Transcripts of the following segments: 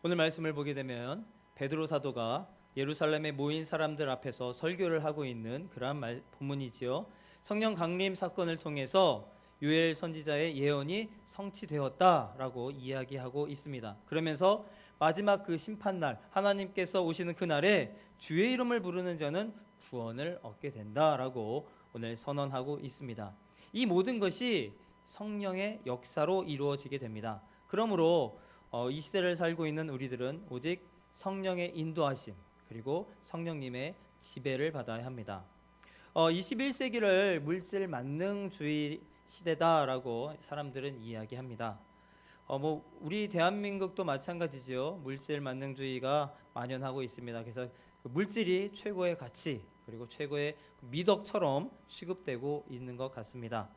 오늘 말씀을 보게 되면 베드로 사도가 예루살렘에 모인 사람들 앞에서 설교를 하고 있는 그러한 본문이지요. 성령 강림 사건을 통해서 요엘 선지자의 예언이 성취되었다라고 이야기하고 있습니다. 그러면서 마지막 그 심판날, 하나님께서 오시는 그날에 주의 이름을 부르는 자는 구원을 얻게 된다라고 오늘 선언하고 있습니다. 이 모든 것이 성령의 역사로 이루어지게 됩니다. 그러므로 이 시대를 살고 있는 우리들은 오직 성령의 인도하심 그리고 성령님의 지배를 받아야 합니다. 21세기를 물질 만능주의 시대다라고 사람들은 이야기합니다. 우리 대한민국도 마찬가지죠. 물질 만능주의가 만연하고 있습니다. 그래서 물질이 최고의 가치 그리고 최고의 미덕처럼 취급되고 있는 것 같습니다.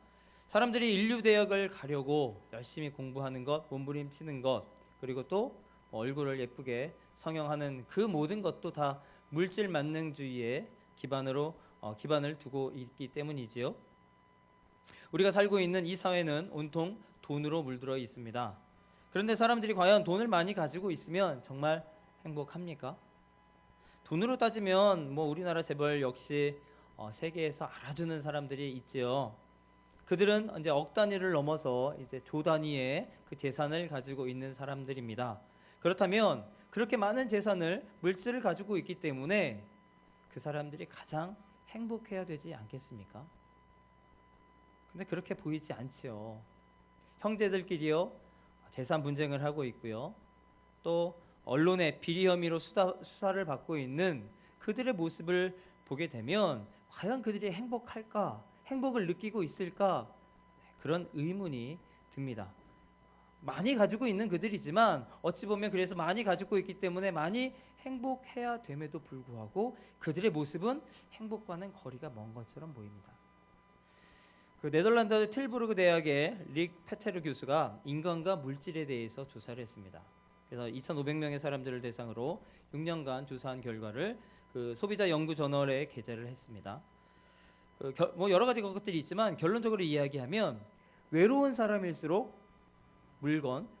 사람들이 인류대학을 가려고 열심히 공부하는 것, 몸부림치는 것, 그리고 또 얼굴을 예쁘게 성형하는 그 모든 것도 다 물질 만능주의의 기반을 두고 있기 때문이지요. 우리가 살고 있는 이 사회는 온통 돈으로 물들어 있습니다. 그런데 사람들이 과연 돈을 많이 가지고 있으면 정말 행복합니까? 돈으로 따지면 우리나라 재벌 역시 세계에서 알아주는 사람들이 있지요. 그들은 이제 억 단위를 넘어서 이제 조 단위의 그 재산을 가지고 있는 사람들입니다. 그렇다면 그렇게 많은 재산을 물질을 가지고 있기 때문에 그 사람들이 가장 행복해야 되지 않겠습니까? 근데 그렇게 보이지 않지요. 형제들끼리요 재산 분쟁을 하고 있고요. 또 언론의 비리 혐의로 수사를 받고 있는 그들의 모습을 보게 되면 과연 그들이 행복할까? 행복을 느끼고 있을까? 그런 의문이 듭니다. 많이 가지고 있는 그들이지만 어찌 보면 그래서 많이 가지고 있기 때문에 많이 행복해야 됨에도 불구하고 그들의 모습은 행복과는 거리가 먼 것처럼 보입니다. 그 네덜란드 틸부르그 대학의 릭 페테르 교수가 인간과 물질에 대해서 조사를 했습니다. 그래서 2,500명의 사람들을 대상으로 6년간 조사한 결과를 그 소비자 연구 저널에 게재를 했습니다. 여러 가지 것들이 있지만 결론적으로 이야기하면 외로운 사람일수록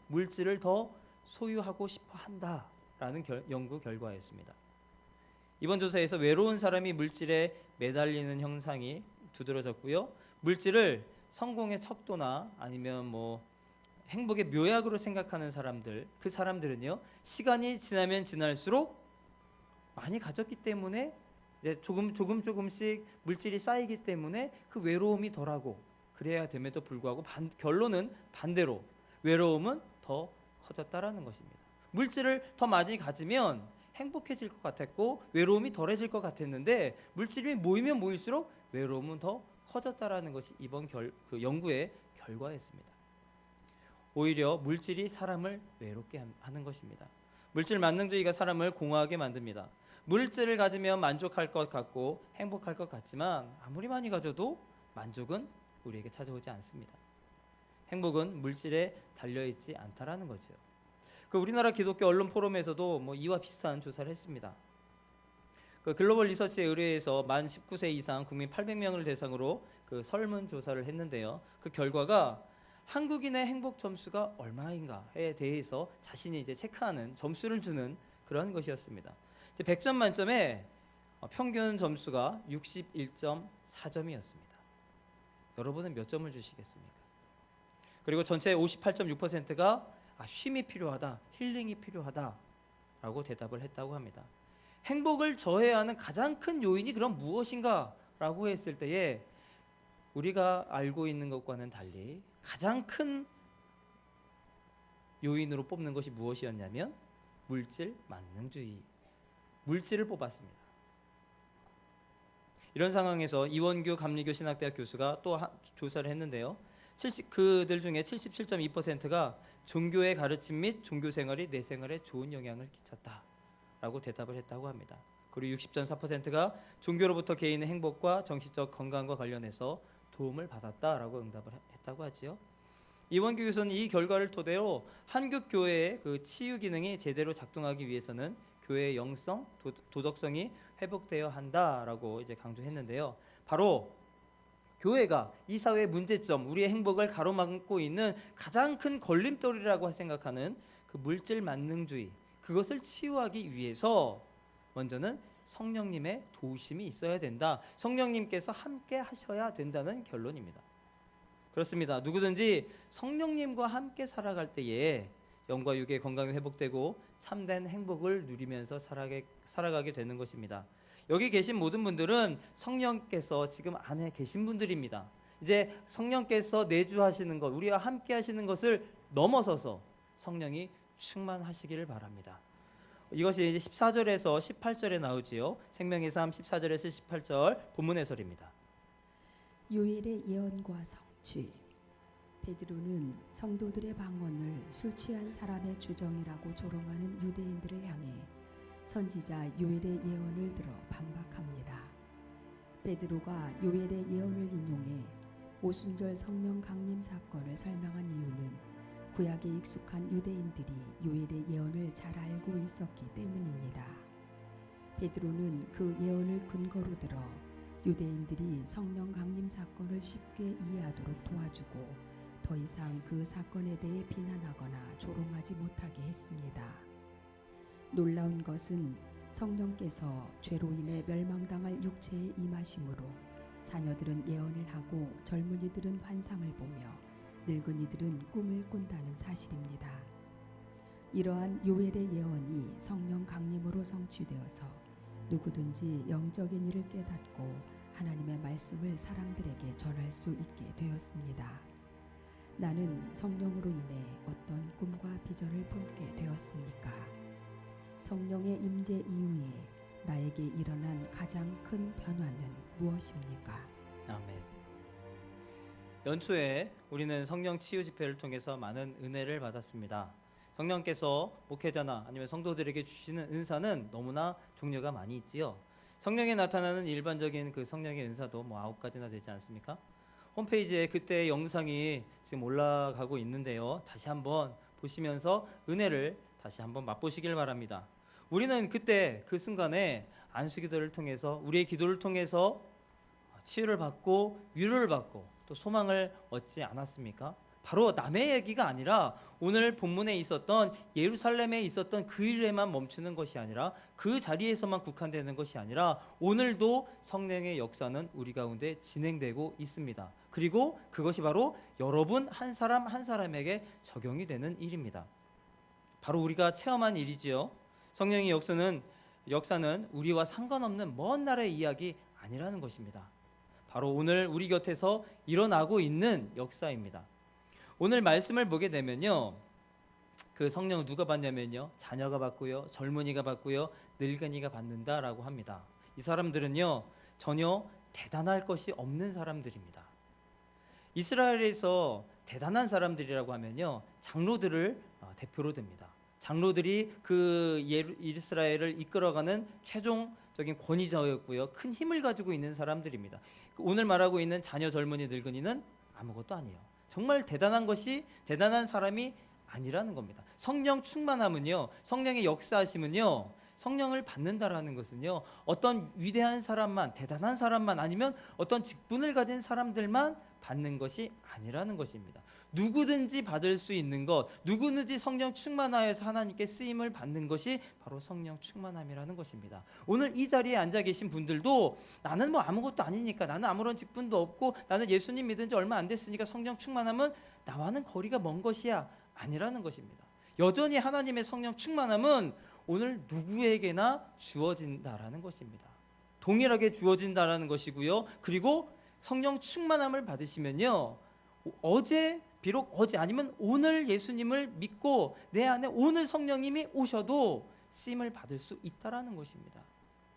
물질을 더 소유하고 싶어 한다라는 연구 결과였습니다. 이번 조사에서 외로운 사람이 물질에 매달리는 현상이 두드러졌고요. 물질을 성공의 척도나 아니면 행복의 묘약으로 생각하는 사람들, 그 사람들은요 시간이 지나면 지날수록 많이 가졌기 때문에 이제 조금씩 물질이 쌓이기 때문에 그 외로움이 덜하고 그래야 됨에도 불구하고 결론은 반대로 외로움은 더 커졌다라는 것입니다. 물질을 더 많이 가지면 행복해질 것 같았고 외로움이 덜해질 것 같았는데 물질이 모이면 모일수록 외로움은 더 커졌다라는 것이 이번 그 연구의 결과였습니다. 오히려 물질이 사람을 외롭게 하는 것입니다. 물질 만능주의가 사람을 공허하게 만듭니다. 물질을 가지면 만족할 것 같고 행복할 것 같지만 아무리 많이 가져도 만족은 우리에게 찾아오지 않습니다. 행복은 물질에 달려있지 않다라는 거죠. 그 우리나라 기독교 언론 포럼에서도 이와 비슷한 조사를 했습니다. 그 글로벌 리서치에 의뢰해서 만 19세 이상 국민 800명을 대상으로 그 설문조사를 했는데요. 그 결과가 한국인의 행복 점수가 얼마인가에 대해서 자신이 이제 체크하는 점수를 주는 그런 것이었습니다. 100점 만점에 평균 점수가 61.4점이었습니다. 여러분은 몇 점을 주시겠습니까? 그리고 전체 58.6%가 쉼이 필요하다, 힐링이 필요하다 라고 대답을 했다고 합니다. 행복을 저해하는 가장 큰 요인이 그럼 무엇인가 라고 했을 때에 우리가 알고 있는 것과는 달리 가장 큰 요인으로 뽑는 것이 무엇이었냐면 물질 만능주의, 물질을 뽑았습니다. 이런 상황에서 이원규 감리교 신학대학 교수가 또 조사를 했는데요. 그들 중에 77.2%가 종교의 가르침 및 종교 생활이 내 생활에 좋은 영향을 끼쳤다라고 대답을 했다고 합니다. 그리고 60.4%가 종교로부터 개인의 행복과 정신적 건강과 관련해서 도움을 받았다라고 응답을 했다고 하지요. 이원규 교수는 이 결과를 토대로 한국 교회의 그 치유 기능이 제대로 작동하기 위해서는 교회의 영성, 도덕성이 회복되어야 한다라고 이제 강조했는데요. 바로 교회가 이 사회의 문제점, 우리의 행복을 가로막고 있는 가장 큰 걸림돌이라고 생각하는 그 물질 만능주의, 그것을 치유하기 위해서 먼저는 성령님의 도우심이 있어야 된다. 성령님께서 함께 하셔야 된다는 결론입니다. 그렇습니다. 누구든지 성령님과 함께 살아갈 때에 영과 육의 건강이 회복되고 참된 행복을 누리면서 살아가게 되는 것입니다. 여기 계신 모든 분들은 성령께서 지금 안에 계신 분들입니다. 이제 성령께서 내주하시는 것, 우리와 함께 하시는 것을 넘어서서 성령이 충만하시기를 바랍니다. 이것이 이제 14절에서 18절에 나오지요. 생명의 삶 14절에서 18절 본문 해설입니다. 요엘의 예언과 성취. 베드로는 성도들의 방언을 술 취한 사람의 주정이라고 조롱하는 유대인들을 향해 선지자 요엘의 예언을 들어 반박합니다. 베드로가 요엘의 예언을 인용해 오순절 성령 강림 사건을 설명한 이유는 구약에 익숙한 유대인들이 요엘의 예언을 잘 알고 있었기 때문입니다. 베드로는 그 예언을 근거로 들어 유대인들이 성령 강림 사건을 쉽게 이해하도록 도와주고 더 이상 그 사건에 대해 비난하거나 조롱하지 못하게 했습니다. 놀라운 것은 성령께서 죄로 인해 멸망당할 육체에 임하심으로 자녀들은 예언을 하고 젊은이들은 환상을 보며 늙은이들은 꿈을 꾼다는 사실입니다. 이러한 요엘의 예언이 성령 강림으로 성취되어서 누구든지 영적인 일을 깨닫고 하나님의 말씀을 사람들에게 전할 수 있게 되었습니다. 나는 성령으로 인해 어떤 꿈과 비전을 품게 되었습니까? 성령의 임재 이후에 나에게 일어난 가장 큰 변화는 무엇입니까? 아멘. 연초에 우리는 성령 치유 집회를 통해서 많은 은혜를 받았습니다. 성령께서 목회자나 아니면 성도들에게 주시는 은사는 너무나 종류가 많이 있지요. 성령에 나타나는 일반적인 그 성령의 은사도 9가지나 되지 않습니까? 홈페이지에 그때의 영상이 지금 올라가고 있는데요. 다시 한번 보시면서 은혜를 다시 한번 맛보시길 바랍니다. 우리는 그때 그 순간에 안수기도를 통해서 우리의 기도를 통해서 치유를 받고 위로를 받고 또 소망을 얻지 않았습니까? 바로 남의 얘기가 아니라 오늘 본문에 있었던 예루살렘에 있었던 그 일에만 멈추는 것이 아니라 그 자리에서만 국한되는 것이 아니라 오늘도 성령의 역사는 우리 가운데 진행되고 있습니다. 그리고 그것이 바로 여러분 한 사람 한 사람에게 적용이 되는 일입니다. 바로 우리가 체험한 일이지요. 성령의 역사는 우리와 상관없는 먼 나라의 이야기 아니라는 것입니다. 바로 오늘 우리 곁에서 일어나고 있는 역사입니다. 오늘 말씀을 보게 되면요, 그 성령을 누가 받냐면요, 자녀가 받고요, 젊은이가 받고요, 늙은이가 받는다라고 합니다. 이 사람들은요 전혀 대단할 것이 없는 사람들입니다. 이스라엘에서 대단한 사람들이라고 하면요 장로들을 대표로 듭니다. 장로들이 그 이스라엘을 이끌어가는 최종적인 권위자였고요, 큰 힘을 가지고 있는 사람들입니다. 오늘 말하고 있는 자녀, 젊은이, 늙은이는 아무것도 아니에요. 정말 대단한 사람이 아니라는 겁니다. 성령 충만함은요, 성령의 역사하심은요, 성령을 받는다라는 것은요, 어떤 위대한 사람만, 대단한 사람만, 아니면 어떤 직분을 가진 사람들만 받는 것이 아니라는 것입니다. 누구든지 받을 수 있는 것, 누구든지 성령 충만하여서 하나님께 쓰임을 받는 것이 바로 성령 충만함이라는 것입니다. 오늘 이 자리에 앉아 계신 분들도 나는 뭐 아무것도 아니니까, 나는 아무런 직분도 없고, 나는 예수님 믿은 지 얼마 안 됐으니까 성령 충만함은 나와는 거리가 먼 것이야, 아니라는 것입니다. 여전히 하나님의 성령 충만함은 오늘 누구에게나 주어진다라는 것입니다. 동일하게 주어진다라는 것이고요. 그리고 성령 충만함을 받으시면요, 비록 어제 아니면 오늘 예수님을 믿고 내 안에 오늘 성령님이 오셔도 쓰임을 받을 수 있다라는 것입니다.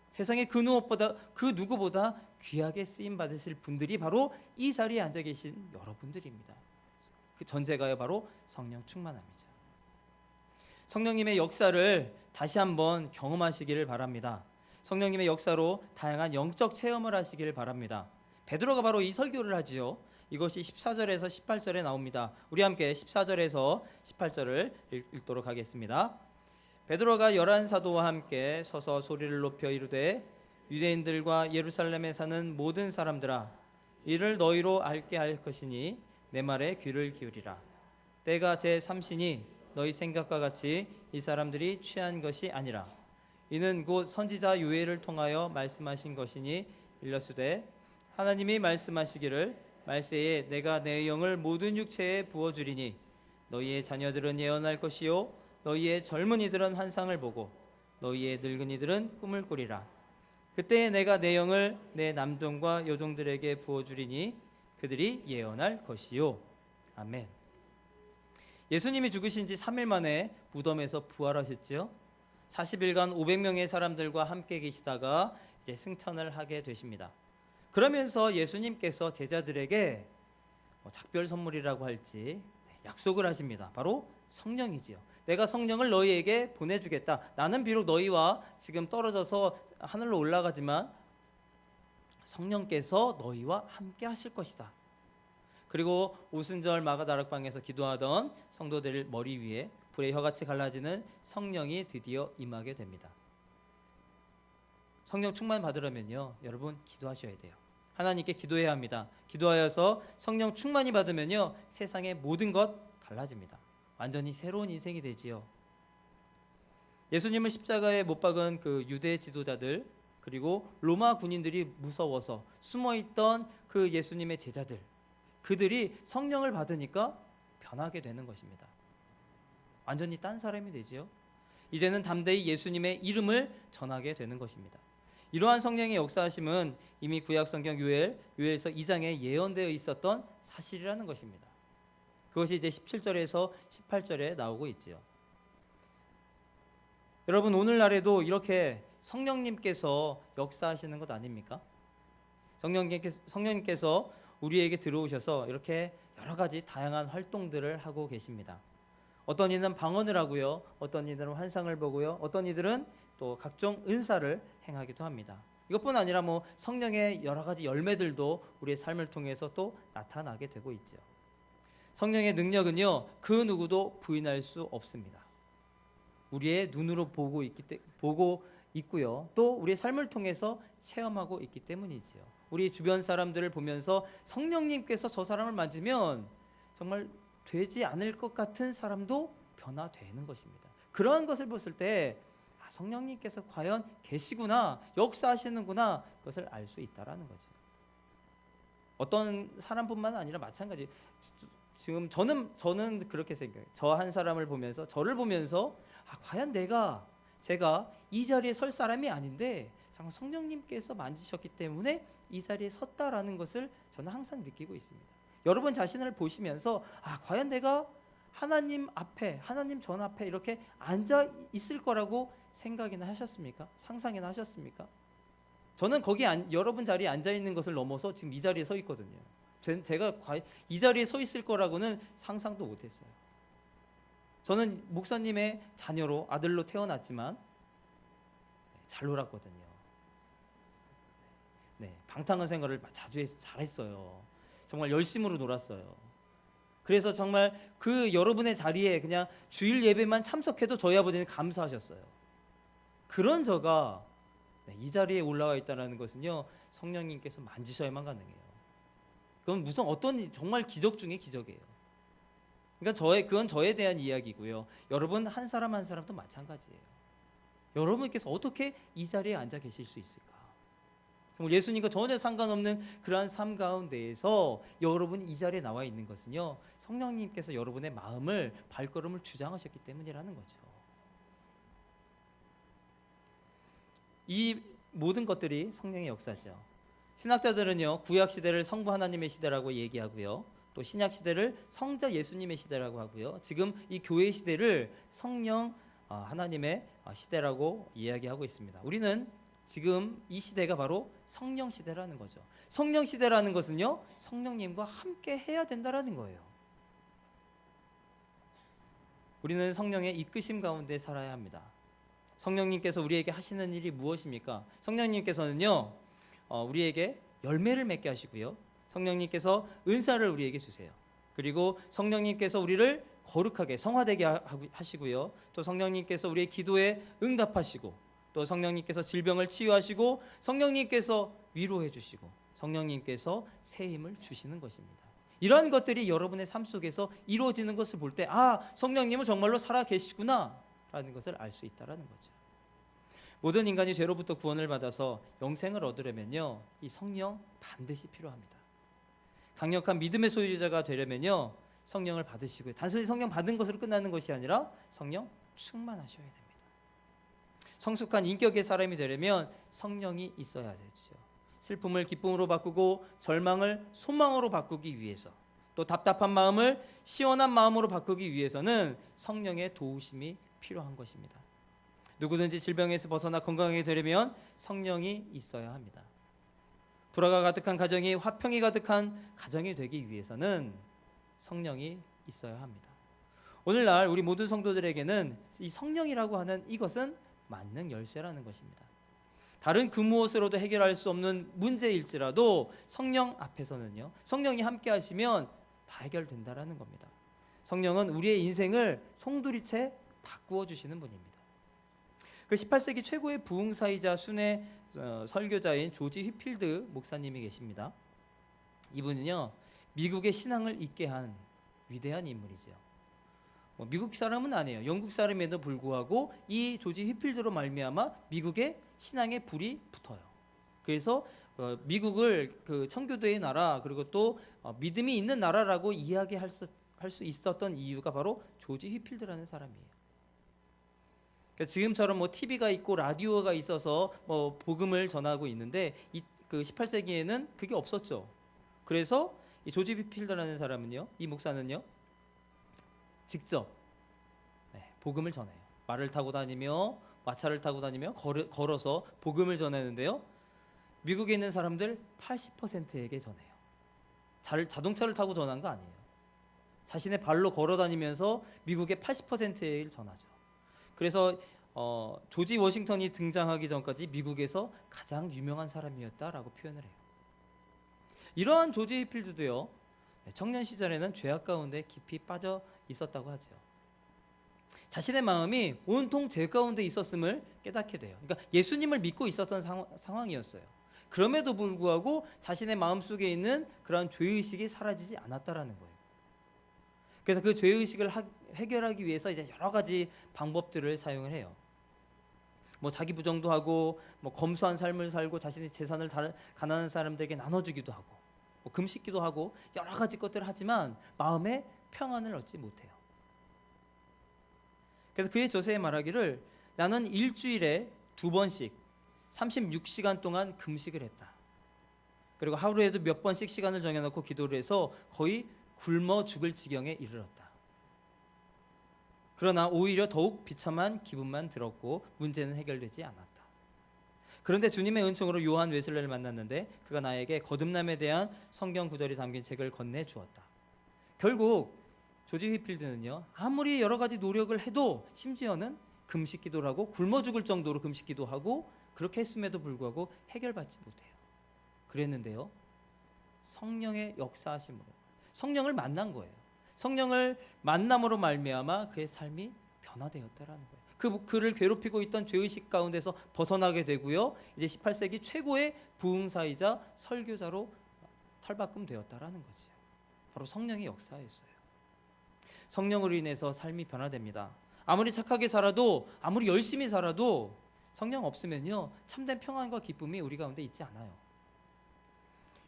세상에 그 누구보다 귀하게 쓰임 받으실 분들이 바로 이 자리에 앉아 계신 여러분들입니다. 그 전제가요 바로 성령 충만함이죠. 성령님의 역사를 다시 한번 경험하시기를 바랍니다. 성령님의 역사로 다양한 영적 체험을 하시기를 바랍니다. 베드로가 바로 이 설교를 하지요. 이것이 14절에서 18절에 나옵니다. 우리 함께 14절에서 18절을 읽도록 하겠습니다. 베드로가 11사도와 함께 서서 소리를 높여 이르되 유대인들과 예루살렘에 사는 모든 사람들아, 이를 너희로 알게 할 것이니 내 말에 귀를 기울이라. 때가 제3시니 너희 생각과 같이 이 사람들이 취한 것이 아니라 이는 곧 선지자 요엘을 통하여 말씀하신 것이니 일러스되 하나님이 말씀하시기를 말세에 내가 내 영을 모든 육체에 부어주리니 너희의 자녀들은 예언할 것이요 너희의 젊은이들은 환상을 보고 너희의 늙은이들은 꿈을 꾸리라. 그때 내가 내 영을 내 남종과 여종들에게 부어주리니 그들이 예언할 것이요. 아멘. 예수님이 죽으신 지 3일 만에 무덤에서 부활하셨죠. 40일간 500명의 사람들과 함께 계시다가 이제 승천을 하게 되십니다. 그러면서 예수님께서 제자들에게 작별 선물이라고 할지 약속을 하십니다. 바로 성령이지요. 내가 성령을 너희에게 보내주겠다. 나는 비록 너희와 지금 떨어져서 하늘로 올라가지만 성령께서 너희와 함께 하실 것이다. 그리고 오순절 마가다락방에서 기도하던 성도들 머리 위에 불의 혀같이 갈라지는 성령이 드디어 임하게 됩니다. 성령 충만 받으려면요, 여러분 기도하셔야 돼요. 하나님께 기도해야 합니다. 기도하여서 성령 충만히 받으면요, 세상의 모든 것 달라집니다. 완전히 새로운 인생이 되지요. 예수님을 십자가에 못 박은 그 유대 지도자들, 그리고 로마 군인들이 무서워서 숨어있던 그 예수님의 제자들, 그들이 성령을 받으니까 변하게 되는 것입니다. 완전히 딴 사람이 되지요. 이제는 담대히 예수님의 이름을 전하게 되는 것입니다. 이러한 성령의 역사하심은 이미 구약성경 요엘서 2장에 예언되어 있었던 사실이라는 것입니다. 그것이 이제 17절에서 18절에 나오고 있지요. 여러분, 오늘날에도 이렇게 성령님께서 역사하시는 것 아닙니까? 성령님께서 우리에게 들어오셔서 이렇게 여러 가지 다양한 활동들을 하고 계십니다. 어떤 이들은 방언을 하고요, 어떤 이들은 환상을 보고요, 어떤 이들은 또 각종 은사를 행하기도 합니다. 이것뿐 아니라 성령의 여러 가지 열매들도 우리의 삶을 통해서 또 나타나게 되고 있죠. 성령의 능력은요, 그 누구도 부인할 수 없습니다. 우리의 눈으로 보고 있고요, 또 우리의 삶을 통해서 체험하고 있기 때문이지요. 우리 주변 사람들을 보면서 성령님께서 저 사람을 만지면 정말 되지 않을 것 같은 사람도 변화되는 것입니다. 그러한 것을 봤을 때 성령님께서 과연 계시구나, 역사하시는구나, 그것을 알 수 있다라는 거죠. 어떤 사람뿐만 아니라 마찬가지. 지금 저는 그렇게 생각해요. 저 한 사람을 보면서, 저를 보면서 과연 제가 이 자리에 설 사람이 아닌데 정말 성령님께서 만지셨기 때문에 이 자리에 섰다라는 것을 저는 항상 느끼고 있습니다. 여러분 자신을 보시면서 과연 내가 하나님 전 앞에 이렇게 앉아 있을 거라고 생각이나 하셨습니까? 상상이나 하셨습니까? 저는 여러분 자리에 앉아 있는 것을 넘어서 지금 이 자리에 서 있거든요. 제가 이 자리에 서 있을 거라고는 상상도 못했어요. 저는 목사님의 자녀로, 아들로 태어났지만 잘 놀았거든요. 방탕한 생활을 자주 잘했어요. 정말 열심으로 놀았어요. 그래서 정말 그 여러분의 자리에 그냥 주일 예배만 참석해도 저희 아버지는 감사하셨어요. 그런 저가 이 자리에 올라와 있다는 것은요, 성령님께서 만지셔야만 가능해요. 그건 정말 기적 중에 기적이에요. 그러니까 그건 저에 대한 이야기고요. 여러분 한 사람 한 사람도 마찬가지예요. 여러분께서 어떻게 이 자리에 앉아 계실 수 있을까? 정말 예수님과 전혀 상관없는 그러한 삶 가운데에서 여러분이 이 자리에 나와 있는 것은요, 성령님께서 여러분의 마음을, 발걸음을 주장하셨기 때문이라는 거죠. 이 모든 것들이 성령의 역사죠. 신학자들은요, 구약 시대를 성부 하나님의 시대라고 얘기하고요, 또 신약 시대를 성자 예수님의 시대라고 하고요, 지금 이 교회 시대를 성령 하나님의 시대라고 이야기하고 있습니다. 우리는 지금 이 시대가 바로 성령 시대라는 거죠. 성령 시대라는 것은요, 성령님과 함께 해야 된다라는 거예요. 우리는 성령의 이끄심 가운데 살아야 합니다. 성령님께서 우리에게 하시는 일이 무엇입니까? 성령님께서는요, 우리에게 열매를 맺게 하시고요, 성령님께서 은사를 우리에게 주세요. 그리고 성령님께서 우리를 거룩하게 성화되게 하시고요, 또 성령님께서 우리의 기도에 응답하시고, 또 성령님께서 질병을 치유하시고, 성령님께서 위로해 주시고, 성령님께서 새 힘을 주시는 것입니다. 이러한 것들이 여러분의 삶 속에서 이루어지는 것을 볼 때 성령님은 정말로 살아 계시구나 라는 것을 알 수 있다는 거죠. 모든 인간이 죄로부터 구원을 받아서 영생을 얻으려면요, 이 성령 반드시 필요합니다. 강력한 믿음의 소유자가 되려면요, 성령을 받으시고요, 단순히 성령 받은 것으로 끝나는 것이 아니라 성령 충만하셔야 됩니다. 성숙한 인격의 사람이 되려면 성령이 있어야 되죠. 슬픔을 기쁨으로 바꾸고 절망을 소망으로 바꾸기 위해서, 또 답답한 마음을 시원한 마음으로 바꾸기 위해서는 성령의 도우심이 필요한 것입니다. 누구든지 질병에서 벗어나 건강하게 되려면 성령이 있어야 합니다. 불화가 가득한 가정이 화평이 가득한 가정이 되기 위해서는 성령이 있어야 합니다. 오늘날 우리 모든 성도들에게는 이 성령이라고 하는 이것은 만능 열쇠라는 것입니다. 다른 그 무엇으로도 해결할 수 없는 문제일지라도 성령 앞에서는요, 성령이 함께 하시면 다 해결된다라는 겁니다. 성령은 우리의 인생을 송두리째 바꾸어 주시는 분입니다. 그 18세기 최고의 부흥사이자 순회 설교자인 조지 휘필드 목사님이 계십니다. 이분은요, 미국의 신앙을 잇게 한 위대한 인물이죠. 미국 사람은 아니에요. 영국 사람에도 불구하고 이 조지 휘필드로 말미암아 미국의 신앙의 불이 붙어요. 그래서 미국을 그 청교도의 나라, 그리고 또 믿음이 있는 나라라고 이야기할 수 있었던 이유가 바로 조지 휘필드라는 사람이에요. 그러니까 지금처럼 TV가 있고 라디오가 있어서 복음을 전하고 있는데 그 18세기에는 그게 없었죠. 그래서 이 조지 휘필드라는 사람은요, 이 목사는요, 직접 복음을 전해요. 말을 타고 다니며 마차를 타고 다니며 걸어서 복음을 전하는데요, 미국에 있는 사람들 80%에게 전해요. 자동차를 타고 전한 거 아니에요. 자신의 발로 걸어 다니면서 미국의 80%를 전하죠. 그래서 조지 워싱턴이 등장하기 전까지 미국에서 가장 유명한 사람이었다라고 표현을 해요. 이러한 조지 휘필드도요, 청년 시절에는 죄악 가운데 깊이 빠져 있었다고 하죠. 자신의 마음이 온통 죄 가운데 있었음을 깨닫게 돼요. 그러니까 예수님을 믿고 있었던 상황이었어요. 그럼에도 불구하고 자신의 마음속에 있는 그런 죄의식이 사라지지 않았다라는 거예요. 그래서 그 죄의식을 해결하기 위해서 이제 여러 가지 방법들을 사용을 해요. 자기 부정도 하고, 검소한 삶을 살고, 자신의 재산을 가난한 사람들에게 나눠주기도 하고, 금식기도 하고, 여러 가지 것들을 하지만 마음에 평안을 얻지 못해요. 그래서 그의 저서에 말하기를, 나는 일주일에 2번씩 36시간 동안 금식을 했다. 그리고 하루에도 몇 번씩 시간을 정해놓고 기도를 해서 거의 굶어 죽을 지경에 이르렀다. 그러나 오히려 더욱 비참한 기분만 들었고 문제는 해결되지 않았다. 그런데 주님의 은총으로 요한 웨슬레를 만났는데 그가 나에게 거듭남에 대한 성경 구절이 담긴 책을 건네주었다. 결국 조지 휘필드는요, 아무리 여러 가지 노력을 해도 심지어는 금식 기도를 하고 굶어 죽을 정도로 금식 기도하고 그렇게 했음에도 불구하고 해결받지 못해요. 그랬는데요, 성령의 역사하심으로 성령을 만난 거예요. 성령을 만남으로 말미암아 그의 삶이 변화되었다라는 거예요. 그를 괴롭히고 있던 죄의식 가운데서 벗어나게 되고요, 이제 18세기 최고의 부흥사이자 설교자로 탈바꿈되었다라는 거죠. 바로 성령의 역사였어요. 성령으로 인해서 삶이 변화됩니다. 아무리 착하게 살아도, 아무리 열심히 살아도 성령 없으면요, 참된 평안과 기쁨이 우리 가운데 있지 않아요.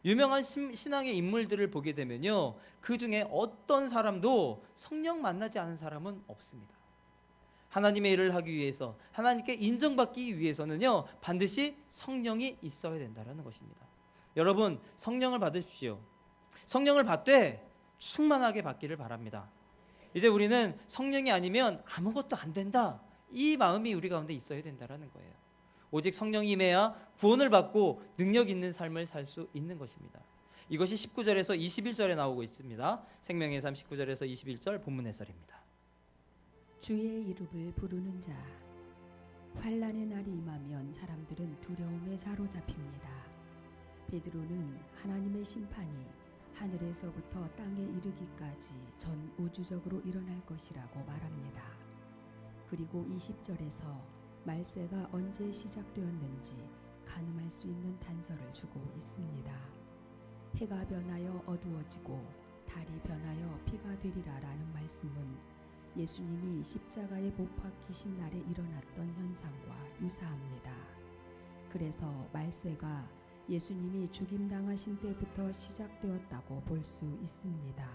유명한 신앙의 인물들을 보게 되면요, 그 중에 어떤 사람도 성령 만나지 않은 사람은 없습니다. 하나님의 일을 하기 위해서, 하나님께 인정받기 위해서는요, 반드시 성령이 있어야 된다는 것입니다. 여러분, 성령을 받으십시오. 성령을 받되 충만하게 받기를 바랍니다. 이제 우리는 성령이 아니면 아무것도 안 된다, 이 마음이 우리 가운데 있어야 된다는 거예요. 오직 성령이 임해야 구원을 받고 능력 있는 삶을 살 수 있는 것입니다. 이것이 19절에서 21절에 나오고 있습니다. 생명의 삶 19절에서 21절 본문 해설입니다. 주의 이름을 부르는 자, 환난의 날이 임하면 사람들은 두려움에 사로잡힙니다. 베드로는 하나님의 심판이 하늘에서부터 땅에 이르기까지 전 우주적으로 일어날 것이라고 말합니다. 그리고 20절에서 말세가 언제 시작되었는지 가늠할 수 있는 단서를 주고 있습니다. 해가 변하여 어두워지고 달이 변하여 피가 되리라라는 말씀은 예수님이 십자가에 못 박히신 날에 일어났던 현상과 유사합니다. 그래서 말세가 예수님이 죽임당하신 때부터 시작되었다고 볼 수 있습니다.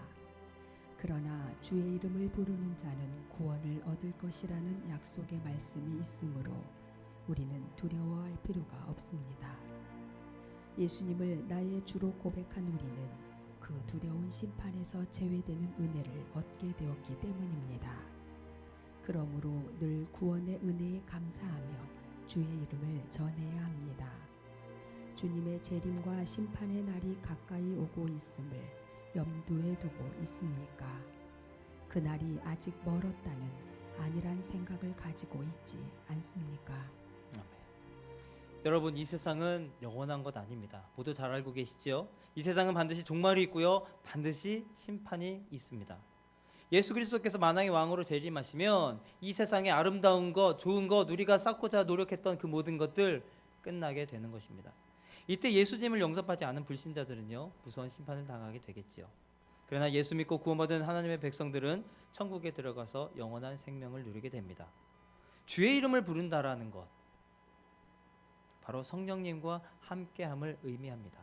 그러나 주의 이름을 부르는 자는 구원을 얻을 것이라는 약속의 말씀이 있으므로 우리는 두려워할 필요가 없습니다. 예수님을 나의 주로 고백한 우리는 그 두려운 심판에서 제외되는 은혜를 얻게 되었기 때문입니다. 그러므로 늘 구원의 은혜에 감사하며 주의 이름을 전해야 합니다. 주님의 재림과 심판의 날이 가까이 오고 있음을 염두에 두고 있습니까? 그 날이 아직 멀었다는 안일한 생각을 가지고 있지 않습니까? 아멘. 여러분, 이 세상은 영원한 것 아닙니다. 모두 잘 알고 계시죠? 이 세상은 반드시 종말이 있고요, 반드시 심판이 있습니다. 예수 그리스도께서 만왕의 왕으로 재림하시면 이 세상의 아름다운 것, 좋은 것, 우리가 쌓고자 노력했던 그 모든 것들 끝나게 되는 것입니다. 이때 예수님을 영접하지 않은 불신자들은요, 무서운 심판을 당하게 되겠지요. 그러나 예수 믿고 구원받은 하나님의 백성들은 천국에 들어가서 영원한 생명을 누리게 됩니다. 주의 이름을 부른다라는 것, 바로 성령님과 함께함을 의미합니다.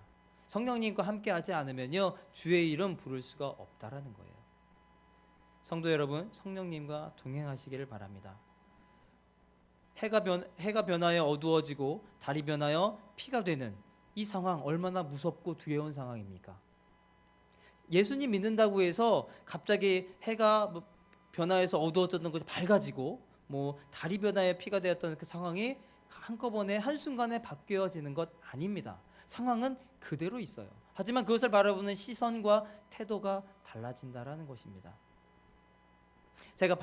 성령님과 함께하지 않으면요, 주의 이름 부를 수가 없다라는 거예요. 성도 여러분, 성령님과 동행하시기를 바랍니다. 해가 변하여 어두워지고 달이 변하여 피가 되는 이 상황, 얼마나 무섭고 두려운 상황입니까? 예수님 믿는다고 해서 갑자기 해가 변화해서 어두워졌던 것이 밝아지고 달이 변화해 피가 되었던 그 상황이 한꺼번에 한순간에 바뀌어지는 것 아닙니다. 상황은 그대로 있어요. 하지만 그것을 바라보는 시선과 태도가 달라진다라는 것입니다. 제가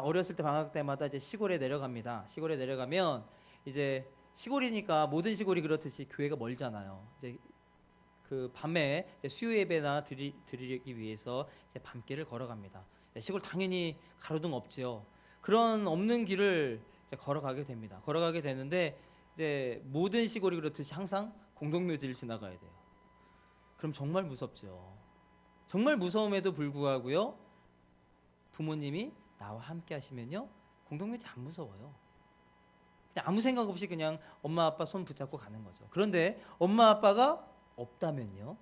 어렸을 때 방학 때마다 이제 시골에 내려갑니다. 시골에 내려가면 이제 시골이니까 모든 시골이 그렇듯이 교회가 멀잖아요. 이제 그 밤에 이제 수요 예배나 드리기 위해서 이제 밤길을 걸어갑니다. 시골 당연히 가로등 없지요. 그런 없는 길을 이제 걸어가게 됩니다. 걸어가게 되는데 이제 모든 시골이 그렇듯이 항상 공동묘지를 지나가야 돼요. 그럼 정말 무섭죠. 정말 무서움에도 불구하고요, 부모님이 나와 함께 하시면요, 공동묘지 안 무서워요. 그냥 아무 생각 없이 그냥 엄마 아빠 손 붙잡고 가는 거죠. 그런데 엄마 아빠가 없다면요,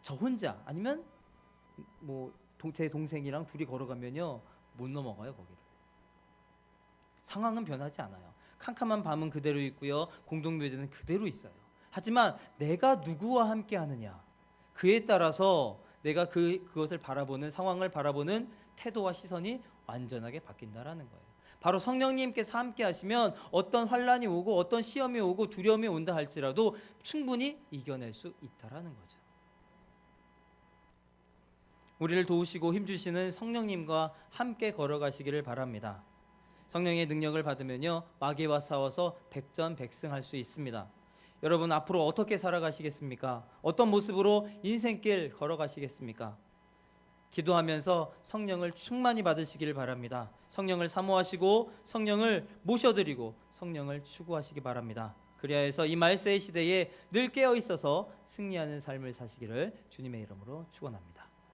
저 혼자 아니면 제 동생이랑 둘이 걸어가면요, 못 넘어가요, 거기를. 상황은 변하지 않아요. 캄캄한 밤은 그대로 있고요, 공동묘지는 그대로 있어요. 하지만 내가 누구와 함께 하느냐, 그에 따라서 내가 그것을 바라보는, 상황을 바라보는 태도와 시선이 완전하게 바뀐다라는 거예요. 바로 성령님께서 함께 하시면 어떤 환란이 오고 어떤 시험이 오고 두려움이 온다 할지라도 충분히 이겨낼 수 있다라는 거죠. 우리를 도우시고 힘주시는 성령님과 함께 걸어가시기를 바랍니다. 성령의 능력을 받으면요, 마귀와 싸워서 백전백승할 수 있습니다. 여러분, 앞으로 어떻게 살아가시겠습니까? 어떤 모습으로 인생길 걸어가시겠습니까? 기도하면서 성령을 충만히 받으시기를 바랍니다. 성령을 사모하시고 성령을 모셔드리고 성령을 추구하시기 바랍니다. 그리하여 해서 이 말세의 시대에 늘 깨어 있어서 승리하는 삶을 사시기를 주님의 이름으로 축원합니다.